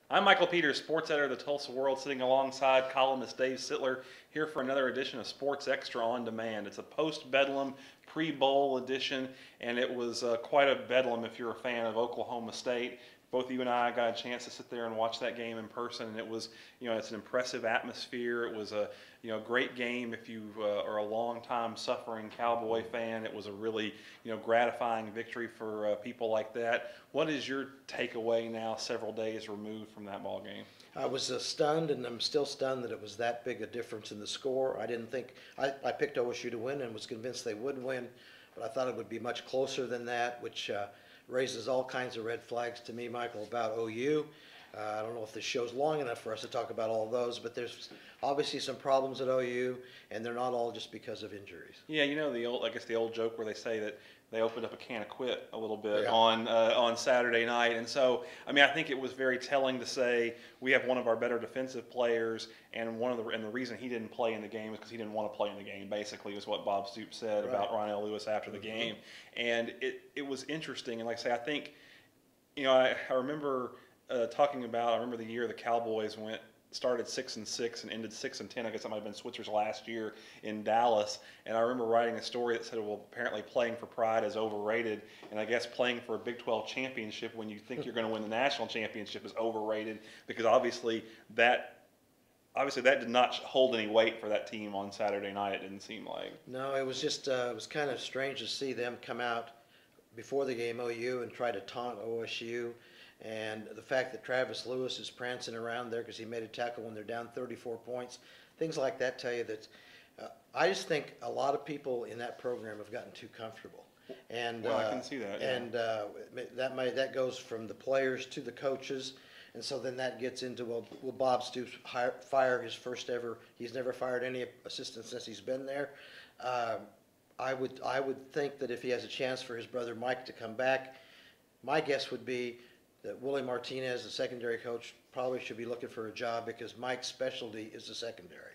I'm Michael Peters, sports editor of the Tulsa World, sitting alongside columnist Dave Sittler, here for another edition of Sports Extra on Demand. It's a post-Bedlam, pre-bowl edition, and it was quite a bedlam if you're a fan of Oklahoma State. Both you and I got a chance to sit there and watch that game in person, and it was, it's an impressive atmosphere. It was a, great game if you are a long-time suffering Cowboy fan. It was a really, gratifying victory for people like that. What is your takeaway now, several days removed from that ball game? I was stunned, and I'm still stunned that it was that big a difference in the score. I didn't think I picked OSU to win and was convinced they would win, but I thought it would be much closer than that, which raises all kinds of red flags to me, Michael, about OU. I don't know if this show's long enough for us to talk about all of those, but there's obviously some problems at OU, and they're not all just because of injuries. Yeah, I guess the old joke where they say that they opened up a can of quit a little bit on Saturday night. And so, I think it was very telling to say we have one of our better defensive players, and the reason he didn't play in the game is because he didn't want to play in the game, basically, was what Bob Stoops said about Ronnell Lewis after the game. And it was interesting. And like I say, I think, I remember talking about, I remember the year the Cowboys started 6-6 and ended 6-10. I guess that might have been Switzer's last year in Dallas. And I remember writing a story that said, well, apparently playing for pride is overrated. And I guess playing for a Big 12 championship when you think you're going to win the national championship is overrated, because obviously that did not hold any weight for that team on Saturday night, it didn't seem like. No, it was just, it was kind of strange to see them come out before the game, OU, and try to taunt OSU. And the fact that Travis Lewis is prancing around there because he made a tackle when they're down 34 points, things like that tell you that I just think a lot of people in that program have gotten too comfortable. And I can see that. Yeah. And that goes from the players to the coaches, and so then that gets into, will Bob Stoops fire his first ever? He's never fired any assistant since he's been there. I would think that if he has a chance for his brother Mike to come back, my guess would be that Willie Martinez, the secondary coach, probably should be looking for a job, because Mike's specialty is the secondary.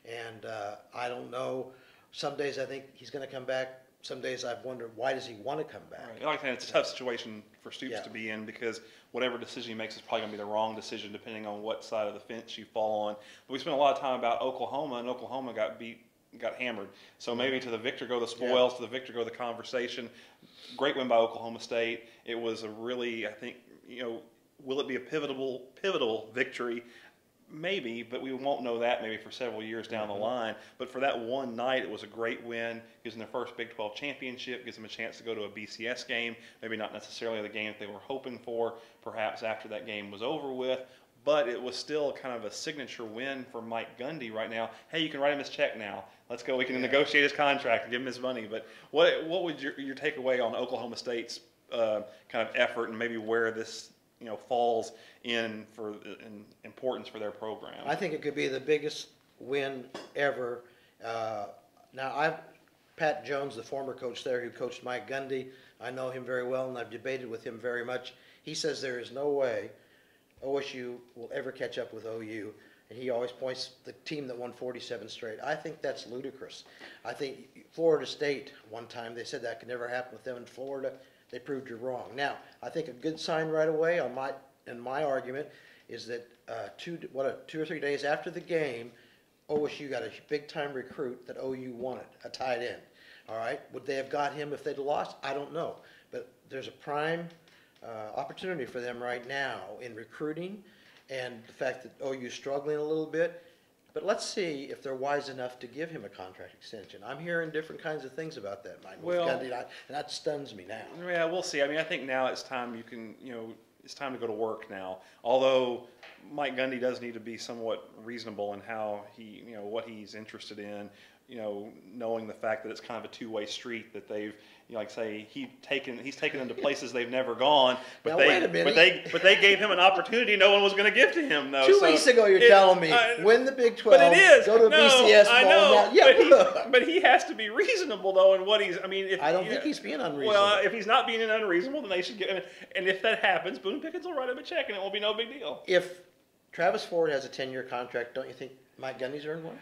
And I don't know. Some days I think he's going to come back. Some days I've wondered, why does he want to come back? Right. Like I said, it's a tough situation for Stoops to be in, because whatever decision he makes is probably going to be the wrong decision depending on what side of the fence you fall on. But we spent a lot of time about Oklahoma, and Oklahoma got hammered. So maybe to the victor go the spoils, to the victor go the conversation. Great win by Oklahoma State. It was a really, I think, will it be a pivotal victory? Maybe, but we won't know that maybe for several years down the line. But for that one night, it was a great win. Gives them their first Big 12 championship, gives them a chance to go to a BCS game, maybe not necessarily the game that they were hoping for, perhaps after that game was over with. But it was still kind of a signature win for Mike Gundy right now. Hey, you can write him his check now. Let's go. We can negotiate his contract and give him his money. But what would your takeaway on Oklahoma State's kind of effort, and maybe where this falls in importance for their program? I think it could be the biggest win ever. Now, Pat Jones, the former coach there who coached Mike Gundy, I know him very well, and I've debated with him very much. He says there is no way OSU will ever catch up with OU, and he always points the team that won 47 straight. I think that's ludicrous. I think Florida State, one time, they said that could never happen with them in Florida. They proved you wrong. Now, I think a good sign right away in my argument is that 2 or 3 days after the game, OSU got a big-time recruit that OU wanted, a tight end. All right? Would they have got him if they'd lost? I don't know. But there's a prime opportunity for them right now in recruiting, and the fact that OU's struggling a little bit. But let's see if they're wise enough to give him a contract extension. I'm hearing different kinds of things about that, Mike. Well, and that stuns me now. Yeah, we'll see. I think now it's time it's time to go to work now. Although Mike Gundy does need to be somewhat reasonable in how he, what he's interested in. Knowing the fact that it's kind of a two-way street, that they've, like say, he's taken them to places they've never gone, but they gave him an opportunity no one was going to give to him, though. 2 weeks ago, you're telling me win the Big 12, but it is. go to a BCS ball. I know, yeah, but he has to be reasonable though in what he's. I don't think he's being unreasonable. Well, if he's not being unreasonable, then they should get. And if that happens, Boone Pickens will write him a check, and it won't be no big deal. If Travis Ford has a 10-year contract, don't you think Mike Gundy's earned one?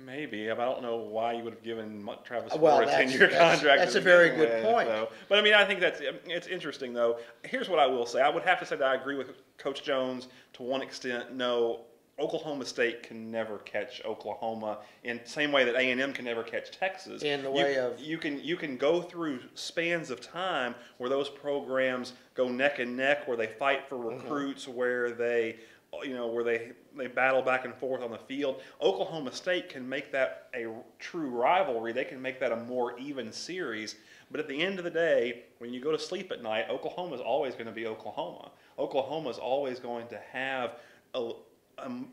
Maybe. I don't know why you would have given Travis Ford a 10-year contract. That's a very good point. But I think it's interesting, though. Here's what I will say. I would have to say that I agree with Coach Jones, to one extent, no, Oklahoma State can never catch Oklahoma in the same way that A&M can never catch Texas. In the way of you can go through spans of time where those programs go neck and neck, where they fight for recruits, where they battle back and forth on the field. Oklahoma State can make that a true rivalry. They can make that a more even series. But at the end of the day, when you go to sleep at night, Oklahoma is always going to be Oklahoma. Oklahoma is always going to have a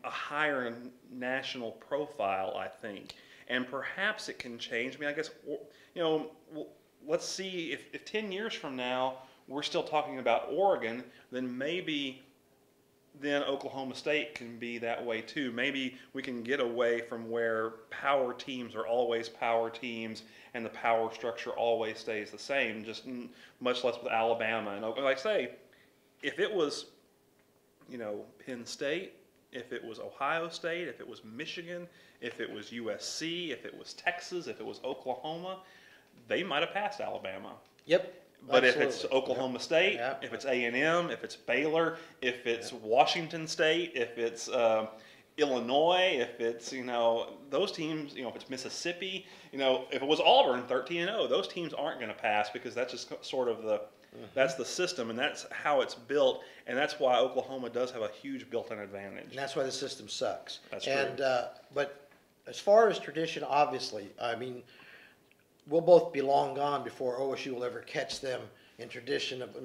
higher national profile, I think. And perhaps it can change. I mean, I guess, let's see if 10 years from now we're still talking about Oregon, then maybe then Oklahoma State can be that way too. Maybe we can get away from where power teams are always power teams and the power structure always stays the same, just much less with Alabama. And like I say, if it was, Penn State, if it was Ohio State, if it was Michigan, if it was USC, if it was Texas, if it was Oklahoma, they might have passed Alabama. Yep. But Absolutely. if it's Oklahoma State, if it's A&M, if it's Baylor, if it's Washington State, if it's Illinois, if it's, those teams, if it's Mississippi, if it was Auburn 13-0, those teams aren't going to pass because that's just sort of that's the system, and that's how it's built, and that's why Oklahoma does have a huge built-in advantage. And that's why the system sucks. That's true. But as far as tradition, obviously, I mean, we'll both be long gone before OSU will ever catch them in tradition of,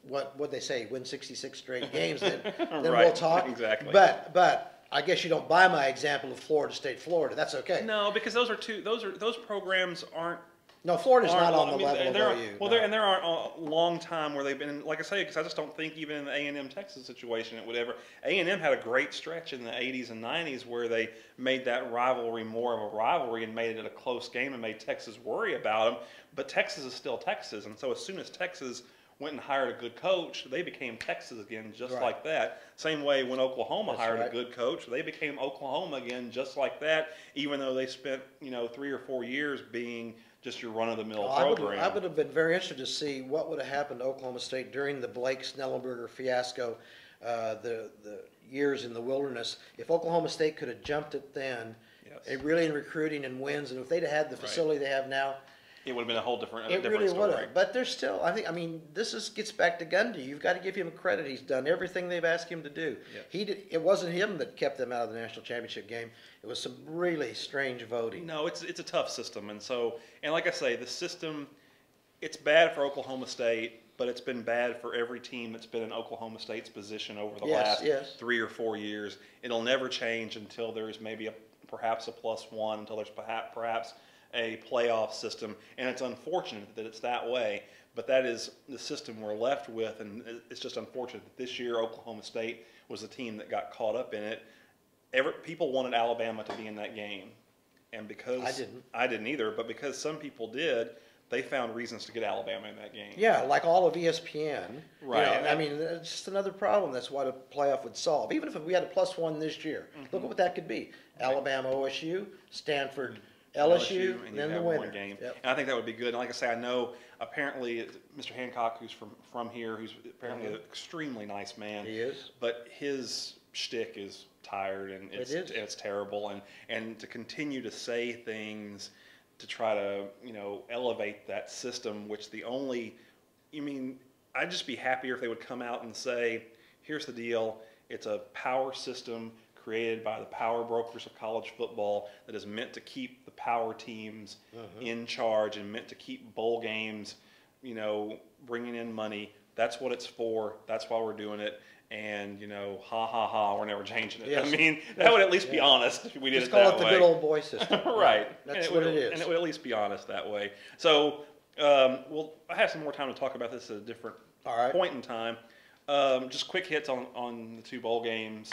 what they say, win 66 straight games, then right, we'll talk. Exactly. But I guess you don't buy my example of Florida State, Florida. That's okay. No, because those programs aren't. No, Florida's not on the level of OU. Well, there aren't a long time where they've been, like I say, because I just don't think even in the A&M Texas situation it would ever. A&M had a great stretch in the 80s and 90s where they made that rivalry more of a rivalry and made it a close game and made Texas worry about them. But Texas is still Texas, and so as soon as Texas went and hired a good coach, they became Texas again just like that. Same way when Oklahoma hired a good coach, they became Oklahoma again just like that, even though they spent 3 or 4 years being just your run-of-the-mill program. I would have been very interested to see what would have happened to Oklahoma State during the Blake Snellenberger fiasco, the years in the wilderness. If Oklahoma State could have jumped it then, really in recruiting and wins, and if they'd have had the facility they have now, it would have been a whole different It really story. would have. But there's still, this gets back to Gundy. You've got to give him credit. He's done everything they've asked him to do. Yeah. It wasn't him that kept them out of the national championship game. It was some really strange voting. No, it's a tough system. And like I say, the system, it's bad for Oklahoma State, but it's been bad for every team that's been in Oklahoma State's position over the last 3 or 4 years. It'll never change until there's maybe perhaps a +1, until there's perhaps a playoff system, and it's unfortunate that it's that way, but that is the system we're left with, and it's just unfortunate that this year Oklahoma State was the team that got caught up in it. People wanted Alabama to be in that game, and because I didn't either, but because some people did, they found reasons to get Alabama in that game. Yeah, like all of ESPN. Right. It's just another problem. That's what a playoff would solve. Even if we had a +1 this year, look at what that could be. Alabama, OSU, Stanford, LSU, and then the winner. One game. Yep. And I think that would be good. And like I say, I know apparently Mr. Hancock, who's from here, who's apparently an extremely nice man. He is. But his shtick is tired, and it's terrible. And to continue to say things to try to elevate that system, which I'd just be happier if they would come out and say, here's the deal, it's a power system created by the power brokers of college football that is meant to keep the power teams in charge and meant to keep bowl games, bringing in money. That's what it's for. That's why we're doing it. And, we're never changing it. Yes. That would at least be honest if we did Just it that way. call it the good old boy system. Right. That's what it is. And it would at least be honest that way. So, I have some more time to talk about this at a different point in time. Just quick hits on the 2 bowl games.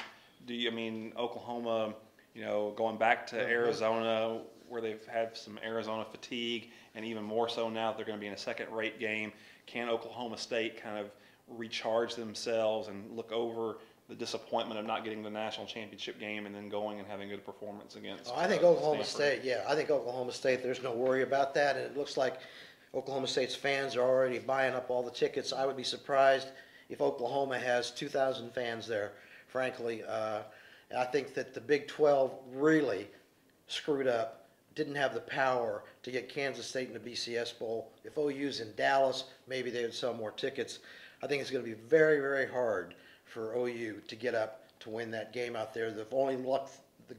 Oklahoma, going back to Arizona, where they've had some Arizona fatigue, and even more so now that they're going to be in a second-rate game. Can Oklahoma State kind of recharge themselves and look over the disappointment of not getting the national championship game and then going and having a good performance against I think Oklahoma State, I think Oklahoma State, there's no worry about that, and it looks like Oklahoma State's fans are already buying up all the tickets. I would be surprised if Oklahoma has 2,000 fans there, frankly. I think that the Big 12 really screwed up, didn't have the power to get Kansas State in the BCS Bowl. If OU's in Dallas, maybe they would sell more tickets. I think it's going to be very, very hard for OU to get up to win that game out there. The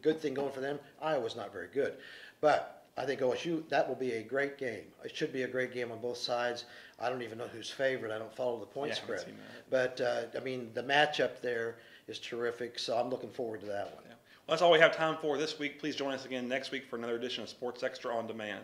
good thing going for them, Iowa's not very good. But I think OSU, that will be a great game. It should be a great game on both sides. I don't even know who's favored. I don't follow the point spread. But, I mean, the matchup there is terrific, so I'm looking forward to that one. Yeah. Well, that's all we have time for this week. Please join us again next week for another edition of Sports Extra on Demand.